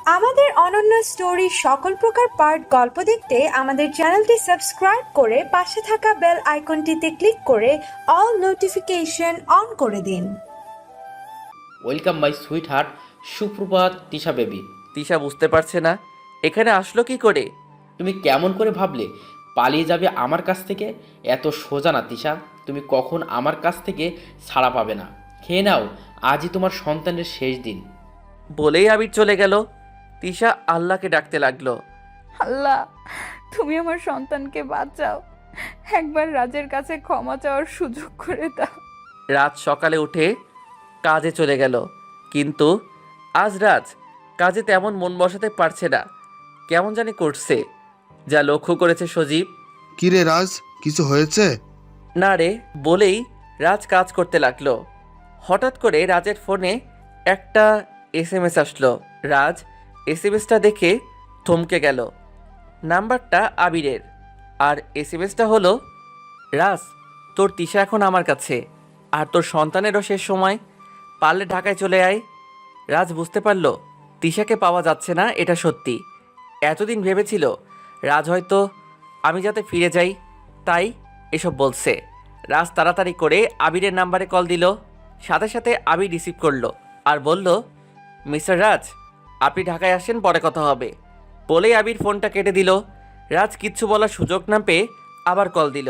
আমাদের অনন্য স্টোরি সকল প্রকার পার্ট গল্প দেখতে আমাদের চ্যানেলটি সাবস্ক্রাইব করে পাশে থাকা বেল আইকনটিতে ক্লিক করে অল নোটিফিকেশন অন করে দিন। Welcome my sweet heart. সুপ্রভাত তিশা বেবি। তিশা বুঝতে পারছে না এখানে আসলো কি করে। তুমি কেমন করে ভাবলে পালিয়ে যাবে আমার কাছ থেকে? এত সোজা না তিশা, তুমি কখন আমার কাছ থেকে ছাড়া পাবে না। খেয়ে নাও, আজই তোমার সন্তানের শেষ দিন। বলেই আবির চলে গেল। তিশা আল্লাহকে ডাকতে লাগলো, আল্লাহ, তুমি আমার সন্তানকে বাঁচাও, একবার রাজের কাছে ক্ষমা চাওয়ার সুযোগ করে দাও। রাত সকালে উঠে কাজে চলে গেল, কিন্তু আজ রাজ কাজে তেমন মন বসাতে পারছে না, কেমন জানি করছে। যা লক্ষ্য করেছে সজীব। কিরে রাজ, কিছু হয়েছে? না রে বলেই রাজ কাজ করতে লাগলো। হঠাৎ করে রাজের ফোনে একটা এসএমএস আসলো। রাজ এসএমএসটা দেখে থমকে গেল। নাম্বারটা আবিরের, আর এসএমএসটা হলো, রাজ তোর তিশা এখন আমার কাছে, আর তোর সন্তানেরও শেষ সময়, পারলে ঢাকায় চলে আয়। রাজ বুঝতে পারল তিশাকে পাওয়া যাচ্ছে না, এটা সত্যি। এতদিন ভেবেছিল রাজ হয়তো আমি যাতে ফিরে যাই তাই এসব বলছে। রাজ তাড়াতাড়ি করে আবিরের নাম্বারে কল দিল। সাথে সাথে আবির রিসিভ করলো আর বলল, মিস্টার রাজ, আপনি ঢাকায় আসেন, পরে কথা হবে। বলেই আবির ফোনটা কেটে দিল। রাজ কিচ্ছু বলার সুযোগ না পেয়ে আবার কল দিল,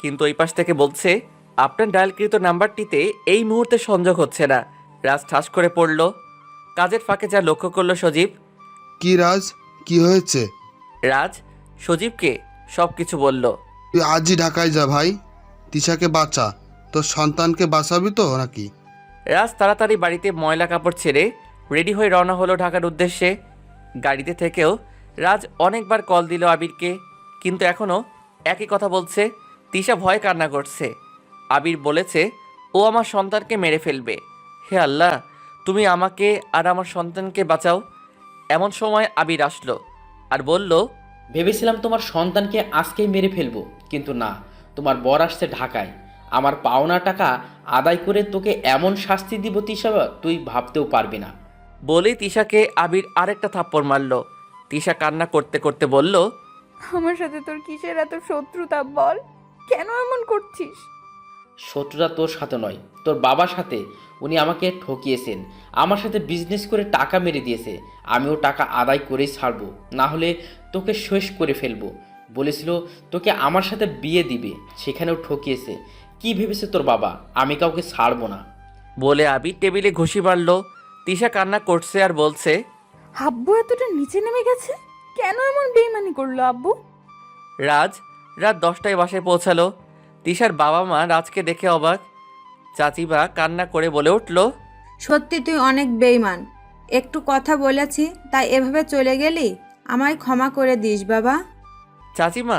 কিন্তু ওই পাশ থেকে বলছে, আপনার ডায়ালকৃত নাম্বারটিতে এই মুহূর্তে সংযোগ হচ্ছে না। রাজ ঠাস করে পড়ল। কাজের ফাঁকে যা লক্ষ্য করলো সজীব। কি রাজ, কি হয়েছে? রাজ সজীবকে সব কিছু বলল। তুই আজই ঢাকায় যা ভাই, তিশাকে বাঁচা। তোর সন্তানকে বাঁচাবি তো নাকি? রাজ তাড়াতাড়ি বাড়িতে ময়লা কাপড় ছেড়ে রেডি হয়ে রওনা হলো ঢাকার উদ্দেশ্যে। গাড়িতে থেকেও রাজ অনেকবার কল দিল আবিরকে, কিন্তু এখনও একই কথা বলছে। তিশা ভয়ে কান্না করছে। আবির বলেছে ও আমার সন্তানকে মেরে ফেলবে। হে আল্লাহ, তুমি আমাকে আর আমার সন্তানকে বাঁচাও। এমন সময় আবির আসলো আর বলল, ভেবেছিলাম তোমার সন্তানকে আজকেই মেরে ফেলবো, কিন্তু না, তোমার বর আসছে ঢাকায়। আমার পাওনা টাকা আদায় করে তোকে এমন শাস্তি দিব তিশা, তুই ভাবতেও পারবি না। বলেই তিশাকে আবির আরেকটা থাপ্পড় মারল। তিশা কান্না করতে করতে বলল, আমার সাথে তোর কিসের এত শত্রুতা বল, কেন এমন করছিস? শত্রুতা তোর সাথে নয়, তোর বাবার সাথে। উনি আমাকে ঠকিয়েছেন, আমার সাথে বিজনেস করে টাকা মেরে দিয়েছে। আমিও টাকা আদায় করেই ছাড়বো, না হলে তোকে শেষ করে ফেলবো। বলেছিল তোকে আমার সাথে বিয়ে দিবে, সেখানেও ঠকিয়েছে। কি ভেবেছে তোর বাবা, আমি কাউকে ছাড়বো না। বলে আবির টেবিলে ঘুষি মারল। তিশা কান্না করছে আর বলছে, আব্বু এতটা নিচে নেমে গেছে, কেন এমন বেইমানি করলো আব্বু? রাত 10টায় বাসায় পৌঁছালো। তিশার বাবা মা রাজকে দেখে অবাক। চাচিবা কান্না করে বলে উঠল, সত্যি তুই অনেক বেইমান। একটু কথা বলেছি তাই এভাবে চলে গেলি, আমায় ক্ষমা করে দিস বাবা। চাচিমা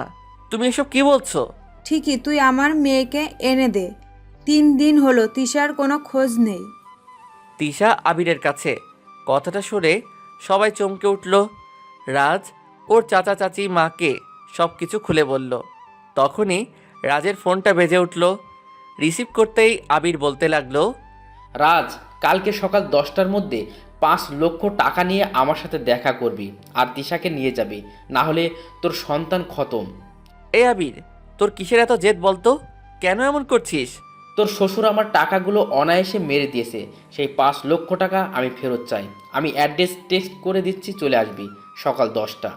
তুমি এসব কি বলছো? ঠিকই, তুই আমার মেয়েকে এনে দে। 3 দিন হলো তিশার কোনো খোঁজ নেই। তিশা আবিরের কাছে। কথাটা শুনে সবাই চমকে উঠল। রাজ ওর চাচা চাচি মাকে সব কিছু খুলে বলল। তখনই রাজের ফোনটা বেজে উঠল। রিসিভ করতেই আবির বলতে লাগলো, রাজ, কালকে সকাল 10টার মধ্যে 5 লক্ষ টাকা নিয়ে আমার সাথে দেখা করবি, আর তিশাকে নিয়ে যাবি, না হলে তোর সন্তান খতম। এই আবির, তোর কিসের এত জেদ বলতো? কেন এমন করছিস? তোর শ্বশুর আমার টাকাগুলো অনায়াসে মেরে দিয়েছে, সেই 5 লক্ষ টাকা আমি ফেরত চাই। আমি অ্যাড্রেস টেক্সট করে দিচ্ছি, চলে আসবি সকাল 10টা।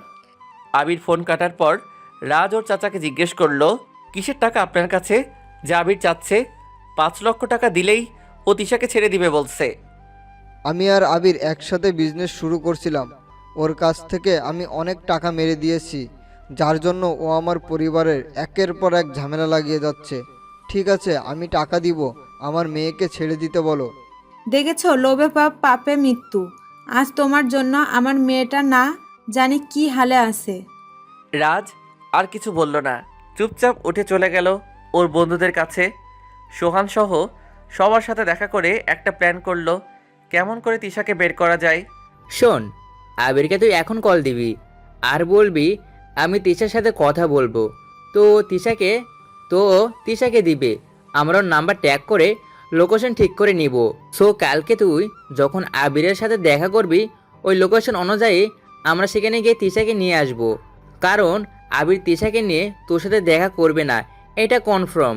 আবির ফোন কাটার পর রাজ ওর চাচাকে জিজ্ঞেস করলো, কিসের টাকা আপনার কাছে যা আবির চাচ্ছে? 5 লক্ষ টাকা দিলেই ও তিশাকে ছেড়ে দিবে বলছে। আমি আর আবির একসাথে বিজনেস শুরু করছিলাম, ওর কাছ থেকে আমি অনেক টাকা মেরে দিয়েছি, যার জন্য ও আমার পরিবারের একের পর এক ঝামেলা লাগিয়ে যাচ্ছে। ঠিক আছে, আমি টাকা দিব, আমার মেয়েকে ছেড়ে দিতে বলো। দেখেছো, লোভে পাপ, পাপে মৃত্যু। আজ তোমার জন্য আমার মেয়েটা না জানি কি হালে আছে। রাজ আর কিছু বলল না, চুপচাপ উঠে চলে গেল ওর বন্ধুদের কাছে। সোহান সহ সবার সাথে দেখা করে একটা প্ল্যান করলো, কেমন করে তিশাকে বের করা যায়। শোন, আবিরকে তুই এখন কল দিবি আর বলবি আমি তিশার সাথে কথা বলবো। তো তিশাকে দিবে, আমরা ওর নাম্বার ট্যাগ করে লোকেশন ঠিক করে নিব। সো কালকে তুই যখন আবিরের সাথে দেখা করবি ওই লোকেশন অনুযায়ী আমরা সেখানে গিয়ে তিশাকে নিয়ে আসব। কারণ আবির তিশাকে নিয়ে তোর সাথে দেখা করবে না, এটা কনফার্ম।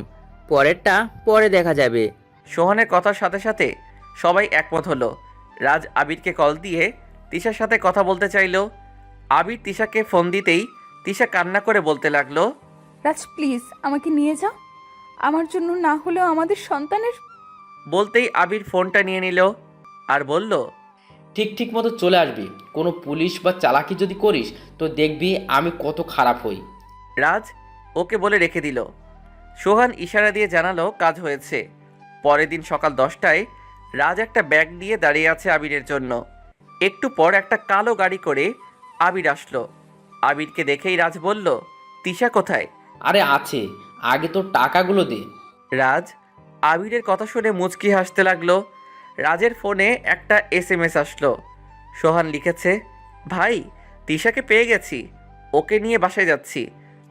পরেরটা পরে দেখা যাবে। সোহানের কথার সাথে সাথে সবাই একমত হলো। রাজ আবিরকে কল দিয়ে তিশার সাথে কথা বলতে চাইলো। আবির তিশাকে ফোন দিতেই তিশা কান্না করে বলতে লাগলো, রাজ প্লিজ আমাকে নিয়ে যাও, আমার জন্য না হলেও আমাদের সন্তানের। বলতেই আবির ফোনটা নিয়ে নিল আর বলল, ঠিক মতো চলে আসবি। কোনো পুলিশ বা চালাকি যদি করিস তো দেখবি আমি কত খারাপ হই। রাজ ওকে বলে রেখে দিল। সোহান ইশারা দিয়ে জানালো কাজ হয়েছে। পরের দিন সকাল 10টায় রাজ একটা ব্যাগ নিয়ে দাঁড়িয়ে আছে আবিরের জন্য। একটু পর একটা কালো গাড়ি করে আবির আসলো। আবিরকে দেখেই রাজ বলল, তিশা কোথায়? আরে আছে, আগে তোর টাকাগুলো দে। রাজ আবিরের কথা শুনে মুচকি হাসতে লাগলো। রাজের ফোনে একটা SMS আসলো। সোহান লিখেছে, ভাই তিশাকে পেয়ে গেছি, ওকে নিয়ে বাসায় যাচ্ছি,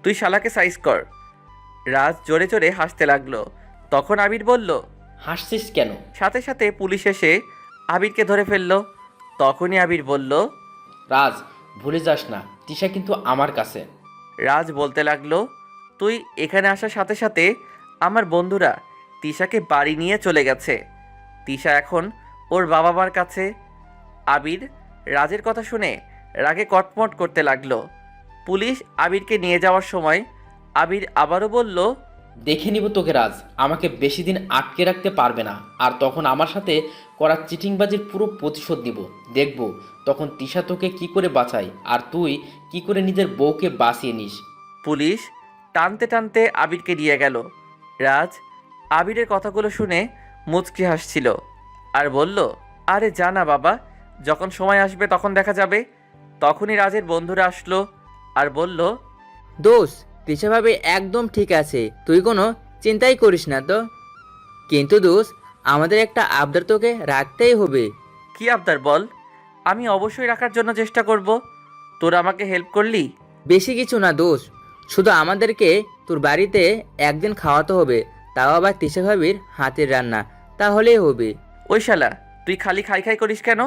তুই শালাকে সাইজ কর। রাজ জোরে জোরে হাসতে লাগলো। তখন আবির বলল, হাসছিস কেন? সাথে সাথে পুলিশ এসে আবিরকে ধরে ফেললো। তখনই আবির বলল, রাজ, ভুলে যাস না তিশা কিন্তু আমার কাছে। রাজ বলতে লাগলো, তুই এখানে আসার সাথে সাথে আমার বন্ধুরা তিশাকে বাড়ি নিয়ে চলে গেছে। তিশা এখন ওর বাবা মার কাছে। আবির রাজের কথা শুনে রাগে কটমট করতে লাগলো। পুলিশ আবিরকে নিয়ে যাওয়ার সময় আবির আবারও বলল, দেখে নিব তোকে রাজ, আমাকে বেশি দিন আটকে রাখতে পারবে না। আর তখন আমার সাথে করা চিটিংবাজির পুরো প্রতিশোধ নিব। দেখব তখন তিশা তোকে কি করে বাঁচাই আর তুই কি করে নিজের বউকে বাঁচিয়ে নিস। পুলিশ টানতে টানতে আবিরকে নিয়ে গেল। রাজ আবিরের কথাগুলো শুনে মুচকি হাসছিল আর বলল, আরে জানা বাবা, যখন সময় আসবে তখন দেখা যাবে। তখনই রাজের বন্ধুরা আসলো আর বলল, দোষ, তিশা ভাবে একদম ঠিক আছে, তুই কোনো চিন্তাই করিস না তো। কিন্তু দোষ, আমাদের একটা আবদার তোকে রাখতেই হবে। কি আবদার বল? আমি অবশ্যই রাখার জন্য চেষ্টা করব। তোরা আমাকে হেল্প করলি। বেশি কিছু না দোষ, শুধু আমাদেরকে তোর বাড়িতে একদিন খাওয়াতে হবে, তাও আবার তিশা ভাবির হাতের রান্না, তাহলেই হবে। ওই শালা, তুই খালি খাই খাই করিস কেন?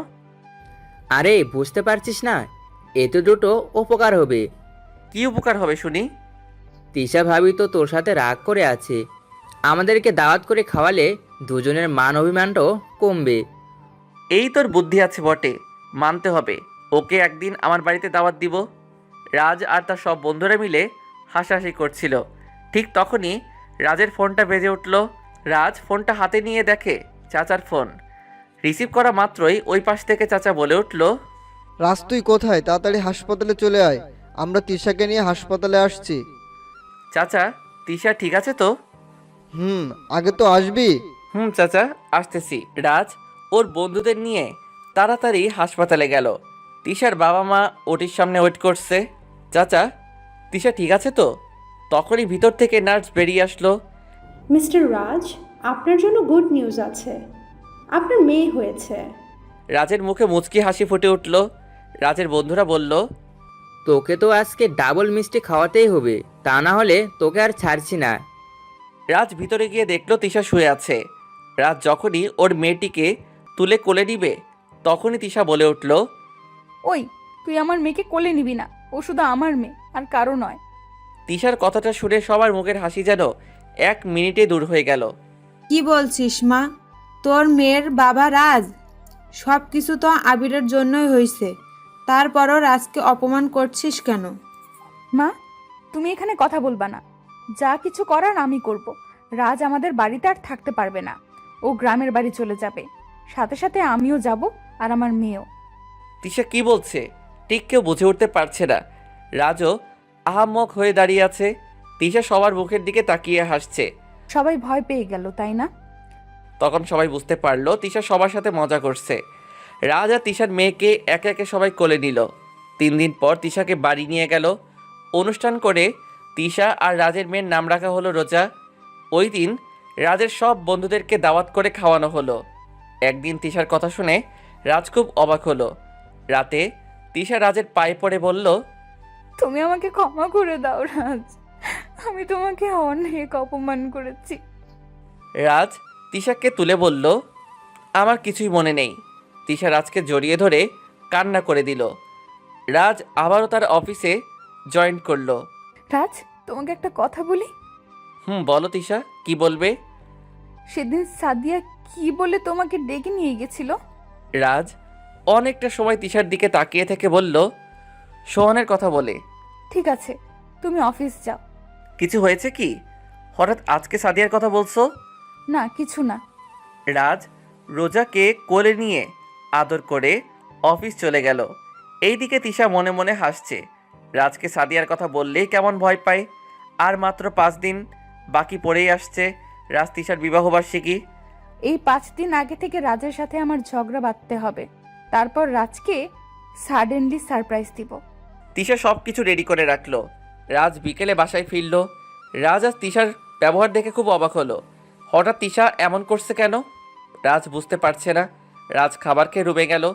আরে বুঝতে পারছিস না, এতে দুটো উপকার হবে। কি উপকার হবে শুনি? তিশা ভাবি তো তোর সাথে রাগ করে আছে, আমাদেরকে দাওয়াত করে খাওয়ালে দুজনের মান অভিমানটাও কমবে। এই তোর বুদ্ধি আছে বটে, মানতে হবে। ওকে একদিন আমার বাড়িতে দাওয়াত দিব। রাজ আর তার সব বন্ধুরা মিলে হাসাহাসি করছিল। ঠিক তখনই রাজের ফোনটা বেজে উঠল। রাজ ফোনটা হাতে নিয়ে দেখে চাচার ফোন। রিসিভ করা মাত্রই ওই পাশ থেকে চাচা বলে উঠল, রাজ তুই কোথায়? তাড়াতাড়ি হাসপাতালে চলে আয়, আমরা তিশাকে নিয়ে হাসপাতালে আসছি। চাচা তিশা ঠিক আছে তো? আগে তো আসবি। চাচা আসতেছি। রাজ ওর বন্ধুদের নিয়ে তাড়াতাড়ি হাসপাতালে গেল। তিশার বাবা মা ওটির সামনে ওয়েট করছে। চাচা তিশা ঠিক আছে তো? তখনই ভিতর থেকে নার্স বেরিয়ে আসলো। মিস্টার রাজ, আপনার জন্য গুড নিউজ আছে, আপনার মেয়ে হয়েছে। রাজের মুখে মুচকি হাসি ফুটে উঠল। রাজের বন্ধুরা বলল, তোকে তো আজকে ডাবল মিষ্টি খাওয়াতেই হবে, তা না হলে তোকে আর ছাড়ছি না। রাজ ভিতরে গিয়ে দেখলো তিশা শুয়ে আছে। রাজ যখনই ওর মেয়েটিকে তুলে কোলে নিবে তখনই তিশা বলে উঠল, ওই, তুই আমার মেয়েকে কোলে নিবি না, ও শুধু আমার মেয়ে আর কারো নয়। তিশার কথাটা শুনে সবার মুখের হাসি যেন 1 মিনিটে দূর হয়ে গেল। কি বলছিস মা? তোর মেয়ের বাবা রাজ? সব কিছু তো আবিরের জন্যই হয়েছে, তারপরও রাজকে অপমান করছিস কেন? মা, তুমি এখানে কথা বলবা না, যা কিছু করার আমি করব। রাজ আমাদের বাড়িতে আর থাকতে পারবে না, ও গ্রামের বাড়ি চলে যাবে, সাথে সাথে আমিও যাব আর আমার মেয়েও। তিশা কি বলছে ঠিক কেউ বুঝে উঠতে পারছে না। রাজও আহাম্মক হয়ে দাঁড়িয়ে আছে। তিশা সবার মুখের দিকে তাকিয়ে হাসছে। সবাই ভয় পেয়ে গেল, তাই না? তখন সবাই বুঝতে পারলো তিশা সবার সাথে মজা করছে। রাজ আর তিশার মেয়েকে একে একে সবাই কোলে নিল। 3 দিন পর তিশাকে বাড়ি নিয়ে গেল। অনুষ্ঠান করে তিশা আর রাজের মেয়ের নাম রাখা হলো রোজা। ওই দিন রাজের সব বন্ধুদেরকে দাওয়াত করে খাওয়ানো হলো। একদিন তিশার কথা শুনে রাজ খুব অবাক হলো। রাতে তিশা রাজের পায়ে পড়ে বলল, তুমি আমাকে ক্ষমা করে দাও রাজ, আমি তোমাকে অনেক অপমান করেছি। রাজ তিশাকে তুলে বলল, আমার কিছুই মনে নেই। তিশা রাজকে জড়িয়ে ধরে কান্না করে দিল। রাজ আবারও তার অফিসে জয়েন করলো। রাজ, তোমাকে একটা কথা বলি। বলো তিশা, কি বলবে? সেদিন সাদিয়া কি বলে তোমাকে ডেকে নিয়ে গেছিল? রাজ অনেকটা সময় তিশার দিকে তাকিয়ে থেকে বলল, সোহানের কথা বলে। ঠিক আছে, তুমি অফিস যাও। কিছু হয়েছে কি? হঠাৎ আজকে সাদিয়ার কথা বলছো? না, কিছু না। রাজ রোজাকে কোলে নিয়ে আদর করে অফিস চলে গেল। এইদিকে তিশা মনে মনে হাসছে। রাজকে সাদিয়ার কথা বললেই কেমন ভয় পায়। আর মাত্র 5 দিন বাকি পড়েই আসছে রাজ তিশার বিবাহবার্ষিকী। এই 5 দিন আগে থেকে রাজের সাথে আমার ঝগড়া বাঁধতে হবে। তারপর রাজকে সাডেনলি সারপ্রাইজ দিব। তিশা সব কিছু রেডি করে রাখলো। রাজ বিকেলে বাসায় ফিরল। রাজ আজ তিশার ব্যবহার দেখে খুব অবাক হলো। হঠাৎ তিশা এমন করছে কেন? রাজ বুঝতে পারছে না। রাজ খাবার খেয়ে রুমে গেল।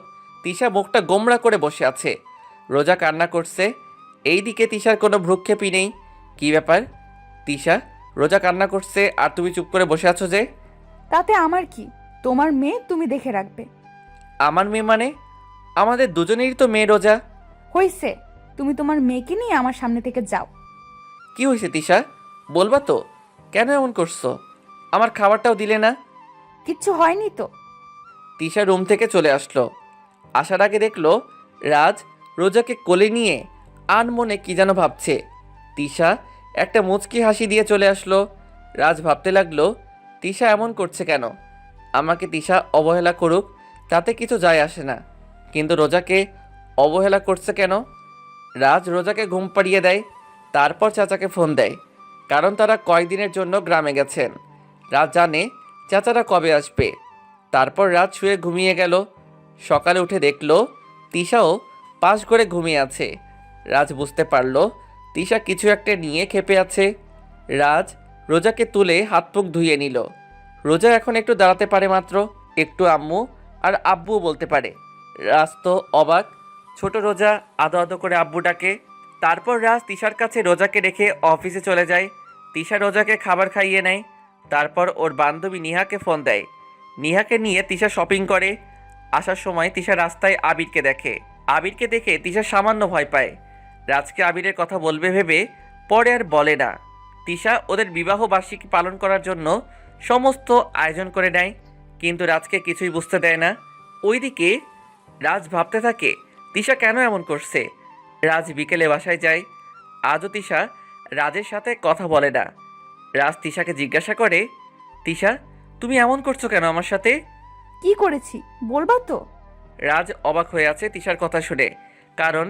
তিশা মুখটা গোমড়া করে বসে আছে। রোজা কান্না করছে। এইদিকে তিশার কোনো ভ্রুক্ষেপই নেই। কি ব্যাপার তিশা, রোজা কান্না করছে আর তুমি চুপ করে বসে আছো যে? তাতে আমার কি? তোমার মেয়ে, তুমি দেখে রাখবে। আমার মেয়ে মানে? আমাদের দুজনেরই তো মেয়ে রোজা। হইছে, তুমি তোমার মেয়েকে নিয়ে আমার সামনে থেকে যাও। কি হয়েছে তিশা, বলবা তো? কেন এমন করছো? আমার খাবারটাও দিলে না। কিচ্ছু হয়নি তো। তিশা রুম থেকে চলে আসলো। আসার আগে দেখলো রাজ রোজাকে কোলে নিয়ে আনমনে কি যেন ভাবছে। তিশা একটা মুচকি হাসি দিয়ে চলে আসলো। রাজ ভাবতে লাগলো, তিশা এমন করছে কেন? আমাকে তিশা অবহেলা করুক, তাতে কিছু যায় আসে না, কিন্তু রোজাকে অবহেলা করছে কেন? রাজ রোজাকে ঘুম পাড়িয়ে দেয়। তারপর চাচাকে ফোন দেয়, কারণ তারা কয়েকদিনের জন্য গ্রামে গেছেন। রাজ জানে চাচারা কবে আসবে। তারপর রাত শুয়ে ঘুমিয়ে গেল। সকালে উঠে দেখলো তিশাও পাশ করে ঘুমিয়ে আছে। রাজ বুঝতে পারল তিশা কিছু একটা নিয়ে ক্ষেপে আছে। রাজ রোজাকে তুলে হাত মুখ ধুয়ে নিল। রোজা এখন একটু দাঁড়াতে পারে মাত্র, একটু আম্মু আর আব্বু বলতে পারে। রাজ তো অবাক। ছোট রোজা আদো আদো করে আব্বু ডাকে। তারপর রাজ তিশার কাছে রোজাকে রেখে অফিসে চলে যায়। তিশা রোজাকে খাবার খাইয়ে নেয়। তারপর ওর বান্ধবী নিহাকে ফোন দেয়। নিহাকে নিয়ে তিশা শপিং করে। আসার সময় তিশা রাস্তায় আবিরকে দেখে। আবিরকে দেখে তিশা সামান্য ভয় পায়। রাজকে আবিরের কথা বলবে ভেবে পরে আর বলে না। তিশা ওদের বিবাহ বার্ষিকী পালন করার জন্য সমস্ত আয়োজন করে নেয়, কিন্তু রাজকে কিছুই বুঝতে দেয় না। ওইদিকে রাজ ভাবতে থাকে তিশা কেন এমন করছে। রাজ বিকেলে বাসায় যায়। আজও তিশা রাজের সাথে কথা বলে না। রাজ তিশাকে জিজ্ঞাসা করে, তিশা তুমি এমন করছো কেন আমার সাথে? কি করেছি বলবা তো? রাজ অবাক হয়ে আছে তিশার কথা শুনে, কারণ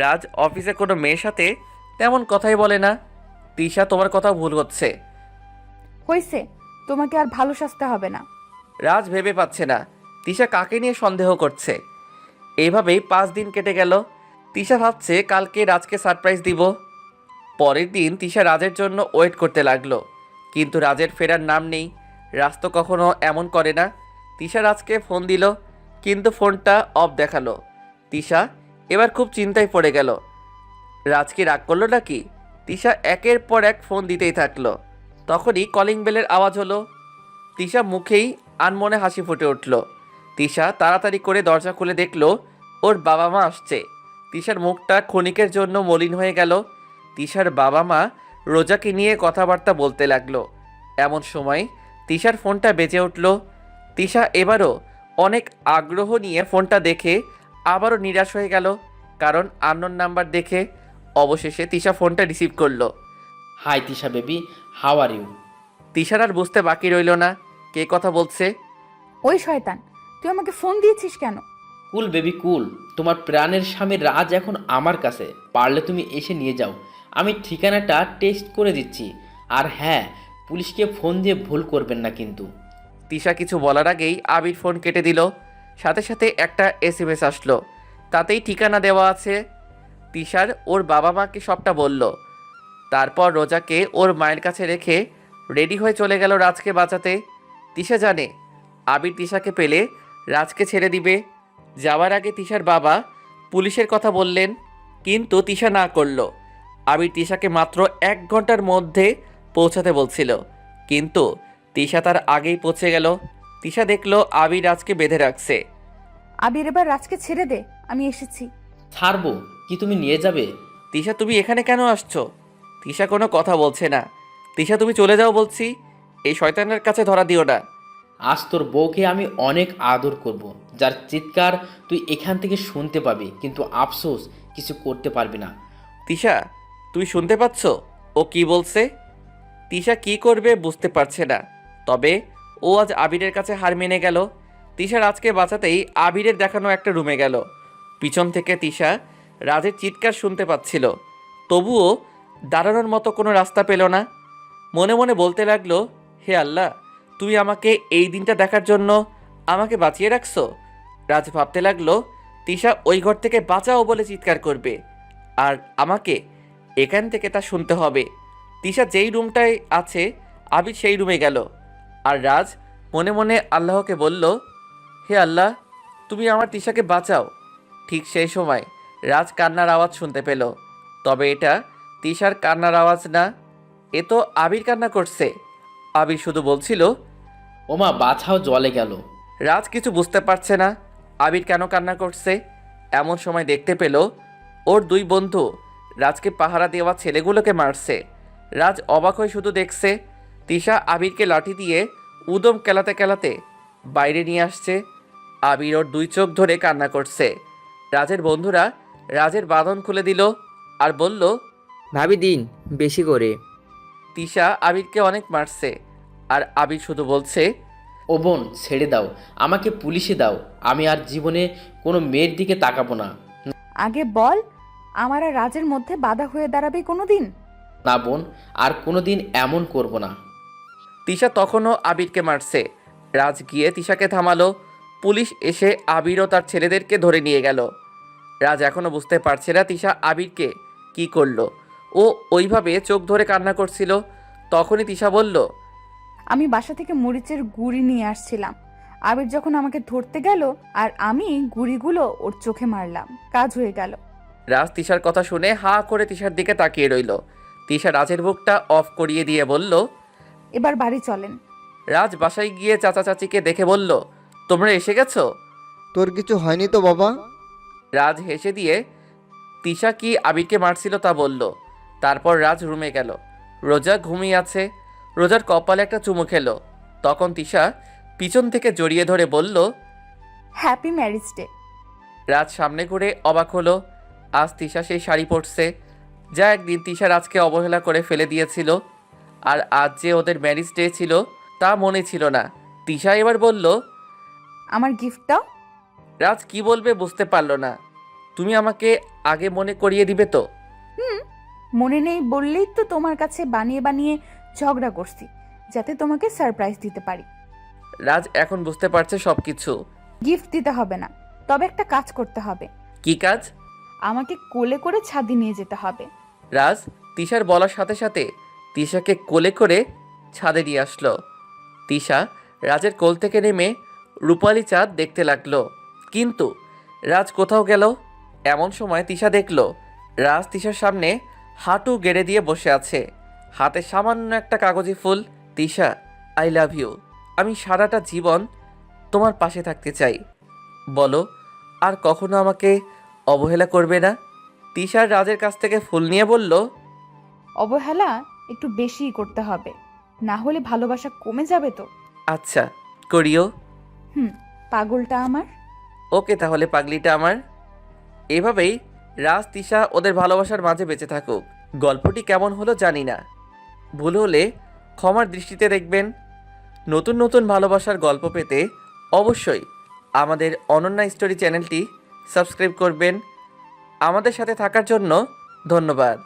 রাজ অফিসে কোনো মেয়ের সাথে তেমন কথাই বলে না। তিশা তোমার কথা ভুল হচ্ছে। হইছে, তোমাকে আর ভালো সাজতে হবে না। রাজ ভেবে পাচ্ছে না তিশা কাকে নিয়ে সন্দেহ করছে। এইভাবেই 5 দিন কেটে গেল। তিশা ভাবছে কালকে রাজকে সারপ্রাইজ দিব। পরের দিন তিশা রাজের জন্য ওয়েট করতে লাগলো, কিন্তু রাজের ফেরার নাম নেই। রাজ তো কখনো এমন করে না। তিশা রাজকে ফোন দিল, কিন্তু ফোনটা অফ দেখালো। তিশা এবার খুব চিন্তায় পড়ে গেল। রাজ কি রাগ করলো নাকি? তিশা একের পর এক ফোন দিতেই থাকলো। তখনই কলিং বেলের আওয়াজ হলো। তিশা মুখেই আনমনে হাসি ফুটে উঠল। তিশা তাড়াতাড়ি করে দরজা খুলে দেখলো ওর বাবা মা আসছে। তিশার মুখটা ক্ষণিকের জন্য মলিন হয়ে গেল। তিশার বাবা মা রোজাকে নিয়ে কথাবার্তা বলতে লাগলো। এমন সময় তিশার ফোনটা বেজে উঠল। তিশা এবারও অনেক আগ্রহ নিয়ে ফোনটা দেখে আবারও নিরাশ হয়ে গেল, কারণ আননোন নাম্বার দেখে। অবশেষে তিশা ফোনটা রিসিভ করলো। Hi Tisha baby, how are you? তিশার আর বুঝতে বাকি রইল না কে কথা বলছে। ওই শয়তান, তুই আমাকে ফোন দিয়েছিস কেন? কুল বেবি কুল, তোমার প্রাণের স্বামী রাজ এখন আমার কাছে, পারলে তুমি এসে নিয়ে যাও। আমি ঠিকানাটা টেস্ট করে দিচ্ছি। আর হ্যাঁ, পুলিশকে ফোন দিয়ে ভুল করবেন না কিন্তু। তিশা কিছু বলার আগেই আবির ফোন কেটে দিল। সাথে সাথে একটা SMS আসলো, তাতেই ঠিকানা দেওয়া আছে। তিশার ওর বাবা মাকে সবটা বলল। তারপর রোজাকে ওর মায়ের কাছে রেখে রেডি হয়ে চলে গেল রাজকে বাঁচাতে। তিশা জানে আবির তিশাকে পেলে রাজকে ছেড়ে দিবে। যাওয়ার আগে তিশার বাবা পুলিশের কথা বললেন, কিন্তু তিশা না করলো। আবির তিশাকে মাত্র 1 ঘন্টার মধ্যে পৌঁছাতে বলছিল, কিন্তু তিশা তার আগেই পৌঁছে গেল। তিশা দেখলো আবির রাজকে বেঁধে রাখছে। আবির, এবার রাজকে ছেড়ে দে, আমি এসেছি। ছাড়বো কি তুমি নিয়ে যাবে? তিশা তুমি এখানে কেন আসছো? তিশা কোনো কথা বলছে না। তিশা তুমি চলে যাও বলছি। এই শয়তানের কাছে ধরা দিও না। আজ তোর বউকে আমি অনেক আদর করব, যার চিৎকার তুই এখান থেকে শুনতে পাবি, কিন্তু আফসোস কিছু করতে পারবি না। তিশা তুমি শুনতে পাচ্ছ ও কি বলছে? তিশা কি করবে বুঝতে পারছে না। তবে ও আজ আবিরের কাছে হার মেনে গেল। তিশার আজকে বাঁচাতেই আবিরের দেখানো একটা রুমে গেল। পিছন থেকে তিশা রাজের চিৎকার শুনতে পাচ্ছিল, তবুও দাঁড়ানোর মতো কোনো রাস্তা পেল না। মনে মনে বলতে লাগলো, হে আল্লাহ, তুমি আমাকে এই দিনটা দেখার জন্য আমাকে বাঁচিয়ে রাখছো। রাজ ভাবতে লাগলো, তিশা ওই ঘর থেকে বাঁচাও বলে চিৎকার করবে, আর আমাকে এখান থেকে তা শুনতে হবে। তিশা যেই রুমটায় আছে আবির সেই রুমে গেল, আর রাজ মনে মনে আল্লাহকে বলল, হে আল্লাহ, তুমি আমার তিশাকে বাঁচাও। ঠিক সেই সময় রাজ কান্নার আওয়াজ শুনতে পেল। তবে এটা তিশার কান্নার আওয়াজ না, এ তো আবির কান্না করছে। আবির শুধু বলছিল, ওমা বাছাও জলে গেল। রাজ কিছু বুঝতে পারছে না আবির কেন কান্না করছে। এমন সময় দেখতে পেল ওর দুই বন্ধু রাজকে পাহারা দেওয়া ছেলেগুলোকে মারছে। রাজ অবাক হয়ে শুধু দেখছে। তিশা আবিরকে লাঠি দিয়ে উদম কেলাতে কেলাতে বাইরে নিয়ে আসছে। আবির ওর দুই চোখ ধরে কান্না করছে। রাজের বন্ধুরা রাজের বাঁধন খুলে দিল আর বলল, ভাবি দিন বেশি করে। তিশা আবিরকে অনেক মারছে, আর আবির শুধু বলছে, ও বোন ছেড়ে দাও, আমাকে পুলিশে দাও, আমি আর জীবনে কোনো মেয়ের দিকে তাকাবো না। আগে বল, আমার আর রাজের মধ্যে বাধা হয়ে দাঁড়াবে কোনো দিন? না বোন, আর কোনো দিন এমন করব না। তিশা তখনও আবিরকে মারছে। রাজ গিয়ে তিশাকে থামালো। পুলিশ এসে আবির ও তার ছেলেদেরকে ধরে নিয়ে গেল। রাজ এখনও বুঝতে পারছে না তিশা আবিরকে কি করলো। ও ওইভাবে চোখ ধরে কান্না করছিল। তখনই তিশা বলল, আমি বাসা থেকে মরিচের গুঁড়ি নিয়ে আসছিলাম। আবির যখন আমাকে ধরতে গেল, আর আমি গুঁড়িগুলো ওর চোখে মারলাম, কাজ হয়ে গেল। রাজ তিশার কথা শুনে হা করে তিশার দিকে তাকিয়ে রইল। তিশা রাজের বুকটা অফ করিয়ে দিয়ে বলল, এবার বাড়ি চলেন। রাজ বাসায় গিয়ে চাচা চাচিকে দেখে বলল, তোমরা এসে গেছো? তোর কিছু হয়নি তো বাবা? রাজ হেসে দিয়ে তিশা কি আবিরকে মারছিল তা বলল। তারপর রাজ রুমে গেল। রোজা ঘুমিয়ে আছে। রোজার কপালে একটা চুমু খেলো। তখন তিশা পিছন থেকে জড়িয়ে ধরে বলল, হ্যাপি ম্যারিজ ডে। রাজ সামনে ঘুরে অবাক হলো। আজ তিশা সেই শাড়ি পরছে যা একদিন তিশা রাজকে অবহেলা করে ফেলে দিয়েছিল। আর আজ যে ওদের ম্যারিজ ডে ছিল তা মনে ছিল না। তিশা এবার বলল, আমার গিফটটাও। রাজ কি বলবে বুঝতে পারল না। তুমি আমাকে আগে মনে করিয়ে দিবে তো? মনে নেই বললেই তো তোমার কাছে বানিয়ে বানিয়ে ঝগড়া করছি, যাতে তোমাকে সারপ্রাইজ দিতে পারি। রাজ এখন বুঝতে পারছে সবকিছু। গিফট দিতে হবে না, তবে একটা কাজ করতে হবে। কি কাজ? আমাকে কোলে করে ছাদে নিয়ে যেতে হবে। রাজ তিশার বলার সাথে সাথে তিশাকে কোলে করে ছাদে নিয়ে আসলো। তিশা রাজের কোল থেকে নেমে রূপালী চাঁদ দেখতে লাগলো, কিন্তু রাজ কোথাও গেল। এমন সময় তিশা দেখলো রাজ তিশার সামনে হাঁটু গেড়ে দিয়ে বসে আছে, হাতে সামান্য একটা কাগজি ফুল। Tisha, I love you. আমি সারাটা জীবন তোমার পাশে থাকতে চাই। বলো, আর কখনো আমাকে অবহেলা করবে না? তিশার রাজের কাছ থেকে ফুল নিয়ে বলল, অবহেলা একটু বেশিই করতে হবে, না হলে ভালোবাসা কমে যাবে তো। আচ্ছা করিও। পাগলটা আমার। ওকে তাহলে পাগলিটা আমার। এভাবেই রাজ তিশা ওদের ভালোবাসার মাঝে বেঁচে থাকুক। গল্পটি কেমন হলো জানি না, ভুল হলে ক্ষমার দৃষ্টিতে দেখবেন। নতুন নতুন ভালোবাসার গল্প পেতে অবশ্যই আমাদের অনন্যা স্টোরি চ্যানেলটি সাবস্ক্রাইব করবেন। আমাদের সাথে থাকার জন্য ধন্যবাদ।